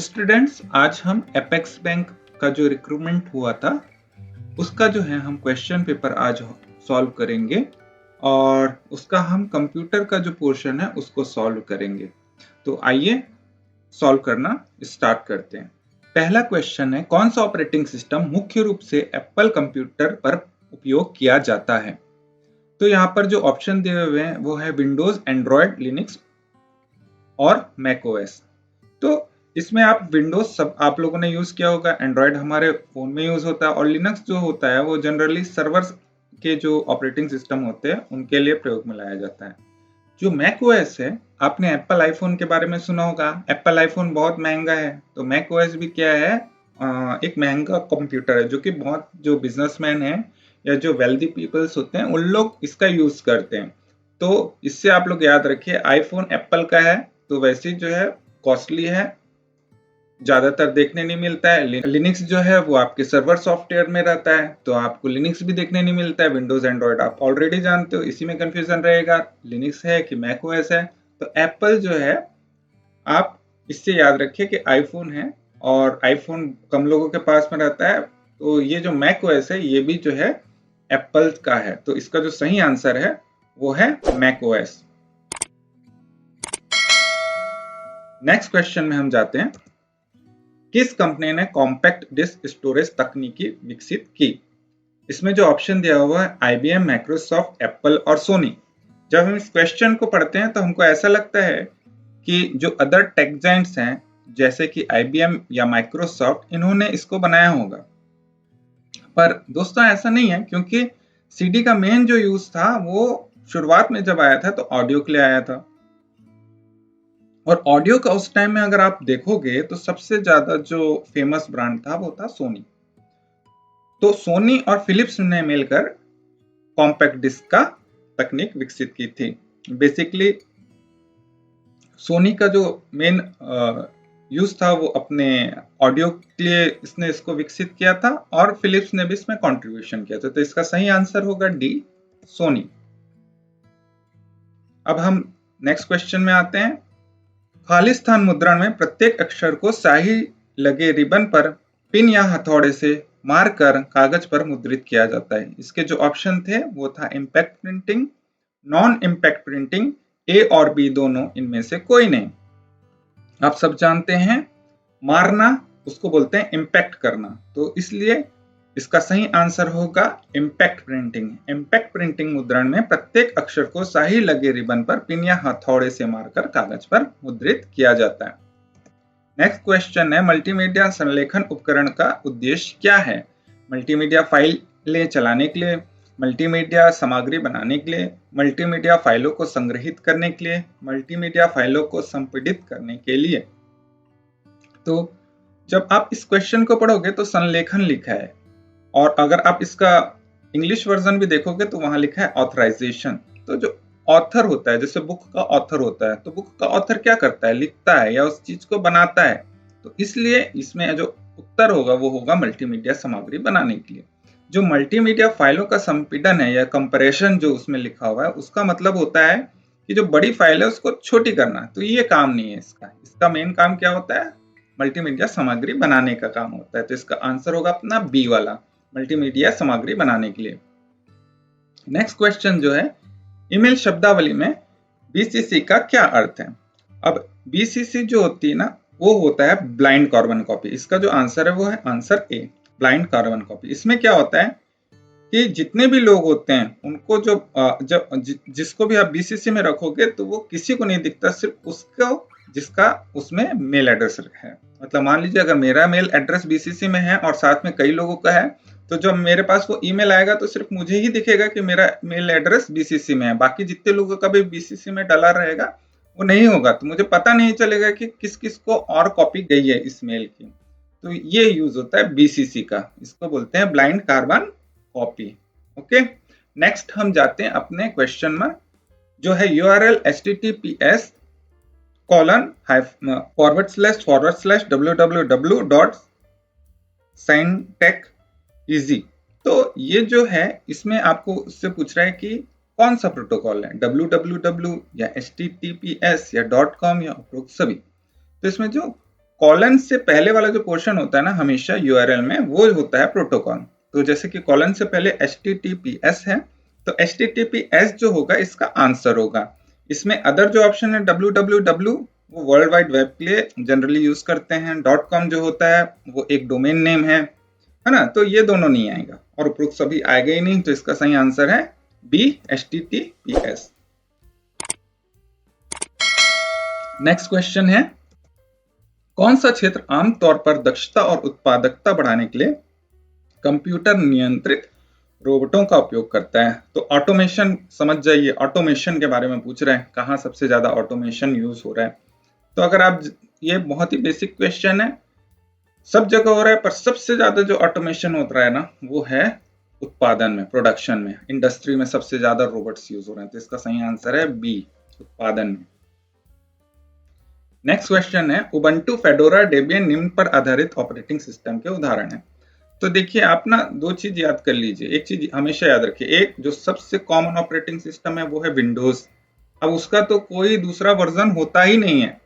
Students, आज हम apex bank का जो रिक्रूटमेंट हुआ था उसका जो है हम क्वेश्चन पेपर आज सॉल्व करेंगे और उसका हम कंप्यूटर का जो पोर्शन है उसको सॉल्व करेंगे। तो आइए सॉल्व करना स्टार्ट करते हैं। पहला क्वेश्चन है, कौन सा ऑपरेटिंग सिस्टम मुख्य रूप से एप्पल कंप्यूटर पर उपयोग किया जाता है। तो यहाँ पर जो ऑप्शन दिए हुए हैं वो है विंडोज, एंड्रॉयड, लिनक्स और मैक ओएस। तो इसमें आप विंडोज सब आप लोगों ने यूज किया होगा, एंड्रॉयड हमारे फोन में यूज होता है और लिनक्स जो होता है वो जनरली सर्वर्स के जो ऑपरेटिंग सिस्टम होते हैं उनके लिए प्रयोग में लाया जाता है। जो मैक ओएस है, आपने एप्पल आईफोन के बारे में सुना होगा। एप्पल आईफोन बहुत महंगा है, तो मैक ओएस भी क्या है, एक महंगा कंप्यूटर है जो कि बहुत जो बिजनेसमैन है या जो वेल्दी पीपल्स होते हैं उन लोग इसका यूज करते हैं। तो इससे आप लोग याद रखिए, आईफोन एप्पल का है तो वैसे जो है कॉस्टली है, ज्यादातर देखने नहीं मिलता है। लिनक्स जो है वो आपके सर्वर सॉफ्टवेयर में रहता है, तो आपको लिनक्स भी देखने नहीं मिलता है। विंडोज, एंड्रॉयड आप ऑलरेडी जानते हो, इसी में कंफ्यूजन रहेगा लिनक्स है कि मैक ओएस है। तो एप्पल जो है, आप इससे याद रखिए कि आईफोन है और आईफोन कम लोगों के पास में रहता है। तो ये जो मैक ओएस है ये भी जो है एप्पल का है, तो इसका जो सही आंसर है वो है मैक ओएस। नेक्स्ट क्वेश्चन में हम जाते हैं, किस कंपनी ने कॉम्पैक्ट डिस्क स्टोरेज तकनीकी विकसित की। इसमें जो ऑप्शन दिया हुआ है IBM, माइक्रोसॉफ्ट, एप्पल और सोनी। जब हम इस क्वेश्चन को पढ़ते हैं तो हमको ऐसा लगता है कि जो अदर टेक जायंट्स हैं जैसे कि IBM या माइक्रोसॉफ्ट, इन्होंने इसको बनाया होगा। पर दोस्तों ऐसा नहीं है, क्योंकि सीडी का मेन जो यूज था वो शुरुआत में जब आया था तो ऑडियो के लिए आया था, और ऑडियो का उस टाइम में अगर आप देखोगे तो सबसे ज्यादा जो फेमस ब्रांड था वो था सोनी। तो सोनी और फिलिप्स ने मिलकर कॉम्पैक्ट डिस्क का तकनीक विकसित की थी। बेसिकली सोनी का जो मेन यूज था वो अपने ऑडियो के लिए इसने इसको विकसित किया था, और फिलिप्स ने भी इसमें कंट्रीब्यूशन किया था। तो इसका सही आंसर होगा डी, सोनी। अब हम नेक्स्ट क्वेश्चन में आते हैं। खालिस्तान मुद्रण में प्रत्येक अक्षर को स्याही लगे रिबन पर पिन या हथौड़े से मारकर कागज पर मुद्रित किया जाता है। इसके जो ऑप्शन थे वो था impact printing, non impact printing, A और बी दोनों, इनमें से कोई नहीं। आप सब जानते हैं मारना उसको बोलते हैं इम्पैक्ट करना, तो इसलिए इसका सही आंसर होगा इम्पैक्ट प्रिंटिंग। इम्पैक्ट प्रिंटिंग मुद्रण में प्रत्येक अक्षर को स्याही लगे रिबन पर पिन या हथौड़े से मारकर कागज पर मुद्रित किया जाता है। नेक्स्ट क्वेश्चन है, मल्टीमीडिया संलेखन उपकरण का उद्देश्य क्या है। मल्टीमीडिया फाइलें चलाने के लिए, मल्टीमीडिया सामग्री बनाने के लिए, मल्टीमीडिया फाइलों को संग्रहित करने के लिए, मल्टीमीडिया फाइलों को संपीड़ित करने के लिए। तो जब आप इस क्वेश्चन को पढ़ोगे तो संलेखन लिखा है, और अगर आप इसका इंग्लिश वर्जन भी देखोगे तो वहां लिखा है ऑथराइजेशन। तो जो ऑथर होता है, जैसे बुक का ऑथर होता है, तो बुक का ऑथर क्या करता है, लिखता है या उस चीज को बनाता है। तो इसलिए इसमें जो उत्तर होगा वो होगा मल्टीमीडिया सामग्री बनाने के लिए। जो मल्टीमीडिया फाइलों का संपीड़न है या कंपैरिजन जो उसमें लिखा हुआ है, उसका मतलब होता है कि जो बड़ी फाइल है उसको छोटी करना। तो ये काम नहीं है इसका मेन काम क्या होता है, मल्टीमीडिया सामग्री बनाने का काम होता है। तो इसका आंसर होगा अपना बी वाला, मल्टीमीडिया सामग्री बनाने के लिए। नेक्स्ट क्वेश्चन जो है, ईमेल शब्दावली में बीसीसी का क्या अर्थ है। अब बीसीसी जो होती है ना, वो होता है ब्लाइंड कार्बन कॉपी। इसका जो आंसर है वो है answer A, blind carbon copy. इसमें क्या होता है कि जितने भी लोग होते हैं उनको जिसको भी आप बीसीसी में रखोगे तो वो किसी को नहीं दिखता, सिर्फ उसको जिसका उसमें मेल एड्रेस है। मतलब मान लीजिए अगर मेरा मेल एड्रेस बीसीसी में है और साथ में कई लोगों का है, तो जब मेरे पास वो ईमेल आएगा तो सिर्फ मुझे ही दिखेगा कि मेरा मेल एड्रेस बीसीसी में है। बाकी जितने लोगों का भी बीसीसी में डला रहेगा वो नहीं होगा, तो मुझे पता नहीं चलेगा कि किस किस को और कॉपी गई है इस मेल की। तो ये यूज होता है बीसीसी का, इसको बोलते हैं blind carbon copy. Okay, next हम जाते हैं अपने क्वेश्चन में, जो है URL https://www.scientech-easy। तो ये जो है इसमें आपको उससे पूछ रहा है कि कौन सा प्रोटोकॉल है, www या https या .com या उपरोक्त सभी। तो इसमें जो कॉलन से पहले वाला जो पोर्शन होता है ना हमेशा यूआरएल में, वो होता है प्रोटोकॉल। तो जैसे कि कॉलन से पहले HTTPS है, तो HTTPS जो होगा इसका आंसर होगा। इसमें अदर जो ऑप्शन है www, वो वर्ल्ड वाइड वेब के लिए जनरली यूज करते हैं। .com जो होता है वो एक डोमेन नेम है ना, तो ये दोनों नहीं आएगा और उपरोक्त सभी आएगा ही नहीं, तो इसका सही आंसर है बी, HTTPS। नेक्स्ट क्वेश्चन है, कौन सा क्षेत्र आमतौर पर दक्षता और उत्पादकता बढ़ाने के लिए कंप्यूटर नियंत्रित रोबोटों का उपयोग करता है? तो ऑटोमेशन समझ जाइए, ऑटोमेशन के बारे में पूछ रहे हैं, कहाँ सबसे ज्यादा ऑटोमेशन यूज हो रहा है। तो अगर आप, ये बहुत ही बेसिक क्वेश्चन है, सब जगह हो रहा है, पर सबसे ज्यादा जो ऑटोमेशन हो रहा है ना वो है उत्पादन में, प्रोडक्शन में, इंडस्ट्री में सबसे ज्यादा रोबोट्स यूज हो रहे हैं। तो इसका सही आंसर है बी, उत्पादन में। नेक्स्ट क्वेश्चन है, उबंटू, फेडोरा, डेबियन निम्न पर आधारित ऑपरेटिंग सिस्टम के उदाहरण है। तो देखिए आप ना दो चीज याद कर लीजिए, एक चीज हमेशा याद रखिए, एक जो सबसे कॉमन ऑपरेटिंग सिस्टम है वो है विंडोज। अब उसका तो कोई दूसरा वर्जन होता ही नहीं है।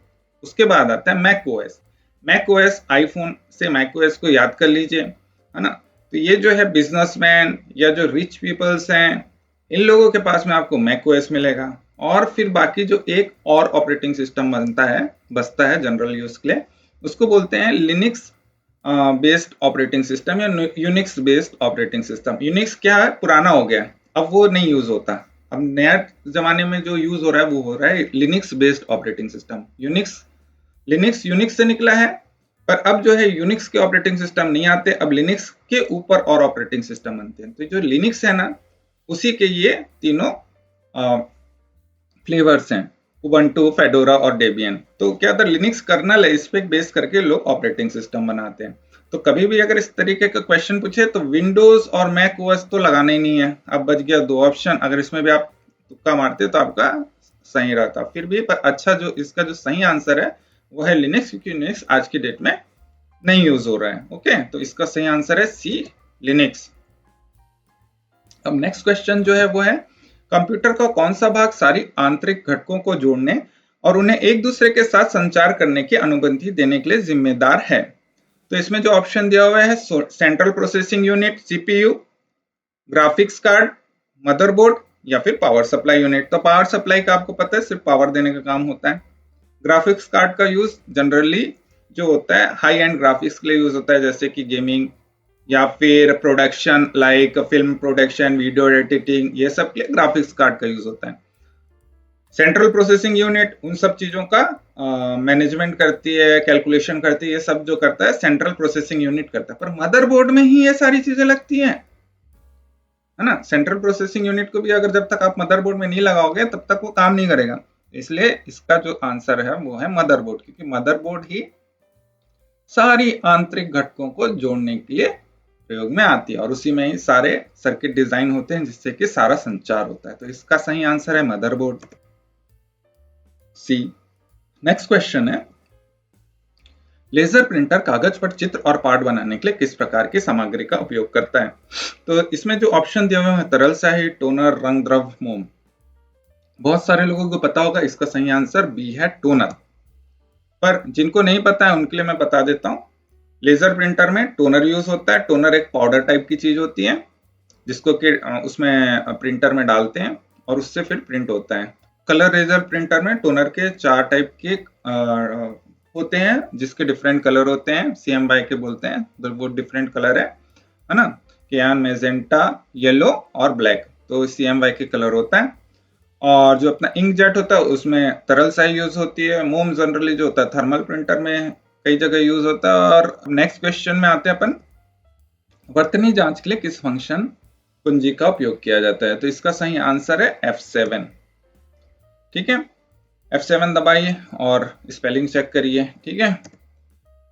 उसके बाद आता है Mac OS. Mac OS, iPhone से मैक ओएस को याद कर लीजिए, है ना। तो ये जो है बिजनेसमैन या जो रिच पीपल्स हैं, इन लोगों के पास में आपको मैक ओएस मिलेगा। और फिर बाकी जो एक और ऑपरेटिंग सिस्टम बचता है जनरल यूज के लिए, उसको बोलते हैं लिनक्स बेस्ड ऑपरेटिंग सिस्टम या Unix based operating system. Unix क्या है, पुराना हो गया, अब वो नहीं यूज होता। अब नया जमाने में जो यूज हो रहा है वो हो रहा है Linux based operating system. Linux Unix से निकला है, पर अब जो है यूनिक्स के ऑपरेटिंग सिस्टम नहीं आते, अब लिनक्स के ऊपर और ऑपरेटिंग सिस्टम बनते हैं। तो जो लिनक्स है ना, उसी के ये तीनों फ्लेवर्स हैं, उबंटू, फेडोरा और डेबियन। तो क्या था, लिनक्स कर्नल है, इस पे बेस करके लोग ऑपरेटिंग सिस्टम बनाते हैं। तो कभी भी अगर इस तरीके का क्वेश्चन पूछे तो विंडोज और मैक ओएस तो लगाना ही नहीं है। अब बच गया दो ऑप्शन, अगर इसमें भी आप तुक्का मारते तो आपका सही रहता। फिर भी पर अच्छा, जो इसका जो सही आंसर है वो है लिनक्स, क्योंकि लिनक्स आज की डेट में नहीं यूज हो रहा है। ओके, तो इसका सही आंसर है सी, लिनक्स। अब नेक्स्ट क्वेश्चन जो है वो है, कंप्यूटर का कौन सा भाग सारी आंतरिक घटकों को जोड़ने और उन्हें एक दूसरे के साथ संचार करने की अनुमति देने के लिए जिम्मेदार है? तो इसमें जो ऑप्शन दिया हुआ है, central processing unit, CPU, graphics card, motherboard या फिर पावर सप्लाई यूनिट। तो पावर सप्लाई का आपको पता है सिर्फ पावर देने का काम होता है। ग्राफिक्स कार्ड का यूज जनरली जो होता है हाई एंड ग्राफिक्स के लिए यूज होता है, जैसे कि गेमिंग या फिर production, like film production, video editing, ये सब के लिए ग्राफिक्स कार्ड का यूज होता है। सेंट्रल प्रोसेसिंग यूनिट उन सब चीजों का मैनेजमेंट करती है, कैलकुलेशन करती है, ये सब जो करता है सेंट्रल प्रोसेसिंग यूनिट करता है। पर मदरबोर्ड में ही ये सारी चीजें लगती हैं, है ना। सेंट्रल प्रोसेसिंग यूनिट को भी अगर जब तक आप मदरबोर्ड में नहीं लगाओगे तब तक वो काम नहीं करेगा। इसलिए इसका जो आंसर है वो है मदरबोर्ड, क्योंकि मदरबोर्ड ही सारी आंतरिक घटकों को जोड़ने के लिए प्रयोग में आती है और उसी में ही सारे सर्किट डिजाइन होते हैं जिससे कि सारा संचार होता है। तो इसका सही आंसर है मदरबोर्ड, सी। नेक्स्ट क्वेश्चन है, लेजर प्रिंटर कागज पर चित्र और पार्ट बनाने के लिए किस प्रकार की सामग्री का उपयोग करता है? तो इसमें जो ऑप्शन दिए हुए हैं, तरल स्याही, टोनर, रंग द्रव, मोम। बहुत सारे लोगों को पता होगा, इसका सही आंसर बी है, टोनर। पर जिनको नहीं पता है उनके लिए मैं बता देता हूँ, लेजर प्रिंटर में टोनर यूज होता है। टोनर एक पाउडर टाइप की चीज होती है जिसको कि उसमें प्रिंटर में डालते हैं और उससे फिर प्रिंट होता है। कलर लेजर प्रिंटर में टोनर के 4 टाइप के होते हैं जिसके डिफरेंट कलर होते हैं, CMY के बोलते हैं, तो वो डिफरेंट कलर है ना, कियान, मेजेंटा, येलो और ब्लैक। तो CMY के कलर होता है। और जो अपना इंकजेट होता है उसमें तरल स्याही यूज होती है। मोम जनरली जो होता है थर्मल प्रिंटर में कई जगह यूज होता है। और नेक्स्ट क्वेश्चन में आते हैं अपन, वर्तनी जांच के लिए किस फंक्शन कुंजी का उपयोग किया जाता है? तो इसका सही आंसर है F7। ठीक है, F7 दबाइए और स्पेलिंग चेक करिए। ठीक है,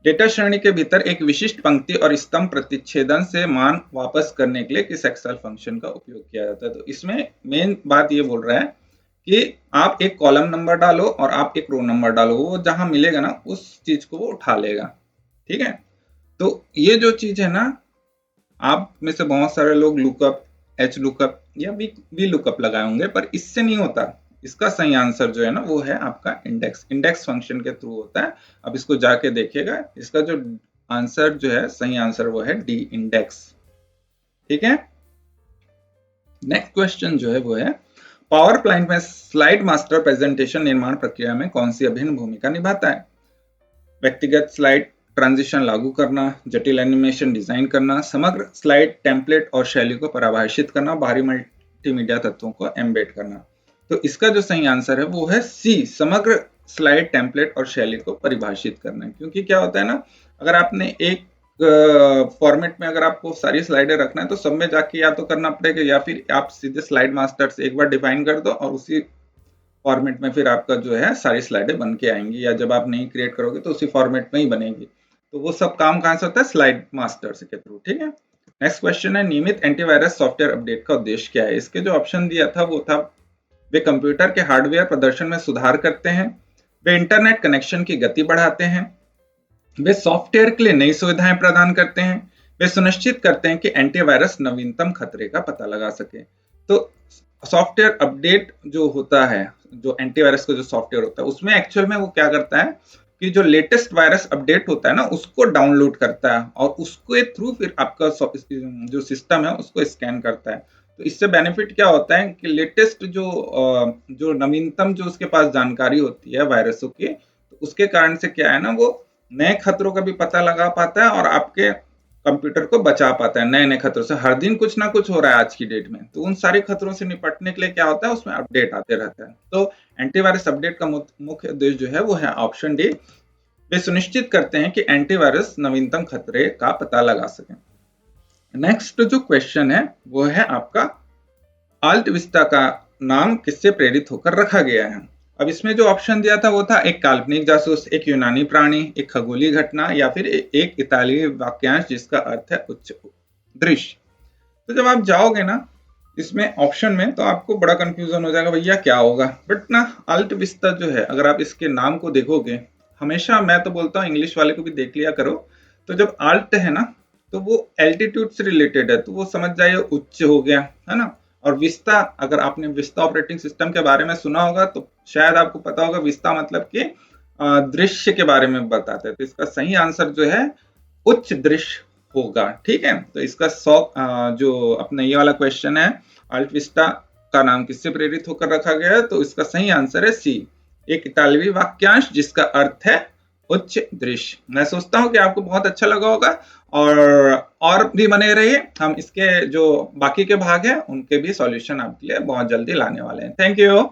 डेटा श्रेणी के भीतर एक विशिष्ट पंक्ति और स्तंभ प्रतिच्छेदन से मान वापस करने के लिए किस एक्सेल फंक्शन का उपयोग किया जाता है? तो इसमें मेन बात ये बोल रहा है कि आप एक कॉलम नंबर डालो और आप एक रो नंबर डालो, वो जहां मिलेगा ना उस चीज को वो उठा लेगा। ठीक है, तो ये जो चीज है ना, आप में से बहुत सारे लोग लुकअप, H लुकअप या वी लुकअप लगाए होंगे, पर इससे नहीं होता। इसका सही आंसर जो है ना वो है आपका इंडेक्स। इंडेक्स फंक्शन के थ्रू होता है। अब इसको जाके देखिएगा, इसका जो आंसर जो है सही आंसर वो है डी, इंडेक्स। ठीक है। नेक्स्ट क्वेश्चन जो है वो है पावर प्लांट में स्लाइड मास्टर प्रेजेंटेशन निर्माण प्रक्रिया में कौन सी अभिन्न भूमिका निभाता है? व्यक्तिगत स्लाइड ट्रांजिशन लागू करना, जटिल एनिमेशन डिजाइन करना, समग्र स्लाइड टेम्पलेट और शैली को परिभाषित करना, बाहरी मल्टीमीडिया तत्वों को एम्बेड करना। तो इसका जो सही आंसर है वो है सी, समग्र स्लाइड टेम्पलेट और शैली को परिभाषित करना। क्योंकि क्या होता है ना, अगर आपने एक फॉर्मेट में अगर आपको सारी स्लाइडें रखना है तो सब में जाके या तो करना पड़ेगा या फिर आप सीधे स्लाइड मास्टर से एक बार डिफाइन कर दो और उसी फॉर्मेट में फिर आपका जो है सारी स्लाइडें बन के आएंगी, या जब आप नहीं क्रिएट करोगे तो उसी फॉर्मेट में ही बनेगी। तो वो सब काम कहाँ से होता है? स्लाइड मास्टर के थ्रू। ठीक है। नेक्स्ट क्वेश्चन है नियमित एंटीवायरस सॉफ्टवेयर अपडेट का उद्देश्य क्या है? इसके जो ऑप्शन दिया था वो था वे कंप्यूटर के हार्डवेयर प्रदर्शन में सुधार करते हैं, वे इंटरनेट कनेक्शन की गति बढ़ाते हैं, वे सॉफ्टवेयर के लिए नई सुविधाएं प्रदान करते हैं, वे सुनिश्चित करते हैं कि एंटीवायरस नवीनतम खतरे का पता लगा सके। तो सॉफ्टवेयर अपडेट जो होता है, जो एंटीवायरस का जो सॉफ्टवेयर होता है उसमें एक्चुअल में वो क्या करता है कि जो लेटेस्ट वायरस अपडेट होता है ना उसको डाउनलोड करता है और उसके थ्रू फिर आपका जो सिस्टम है उसको स्कैन करता है। तो इससे बेनिफिट क्या होता है कि लेटेस्ट जो नवीनतम जो उसके पास जानकारी होती है वायरसों की, तो उसके कारण से क्या है ना वो नए खतरों का भी पता लगा पाता है और आपके कंप्यूटर को बचा पाता है नए नए खतरों से। हर दिन कुछ ना कुछ हो रहा है आज की डेट में, तो उन सारे खतरों से निपटने के लिए क्या होता है उसमें अपडेट आते रहता है। तो एंटीवायरस अपडेट का मुख्य उद्देश्य जो है वो है ऑप्शन डी, वे सुनिश्चित करते हैं कि एंटीवायरस नवीनतम खतरे का पता लगा सके। नेक्स्ट जो क्वेश्चन है वो है आपका आल्ट विस्टा का नाम किससे प्रेरित होकर रखा गया है? अब इसमें जो ऑप्शन दिया था वो था एक काल्पनिक जासूस, एक यूनानी प्राणी, एक खगोलीय घटना या फिर एक इतालियन वाक्यांश जिसका अर्थ है उच्च दृश्य। तो जब आप जाओगे ना इसमें ऑप्शन में तो आपको बड़ा कंफ्यूजन हो जाएगा भैया क्या होगा। बट ना आल्ट विस्टा जो है अगर आप इसके नाम को देखोगे, हमेशा मैं तो बोलता हूँ इंग्लिश वाले को भी देख लिया करो, तो जब आल्ट है ना तो वो एल्टीट्यूड से रिलेटेड है, तो वो समझ जाइए उच्च हो गया है ना। और विस्ता, अगर आपने विस्ता ऑपरेटिंग सिस्टम के बारे में सुना होगा तो शायद आपको पता होगा विस्ता मतलब कि दृश्य के बारे में बताते हैं। तो इसका सही आंसर जो है उच्च दृश्य होगा। ठीक है। तो इसका जो अपना ये वाला क्वेश्चन है आल्ट विस्टा का नाम किससे प्रेरित होकर रखा गया है, तो इसका सही आंसर है सी, एक इतालवी वाक्यांश जिसका अर्थ है उच्च दृश्य। मैं सोचता हूँ कि आपको बहुत अच्छा लगा होगा और भी बने रहिए, हम इसके जो बाकी के भाग हैं उनके भी सॉल्यूशन आपके लिए बहुत जल्दी लाने वाले हैं। Thank you.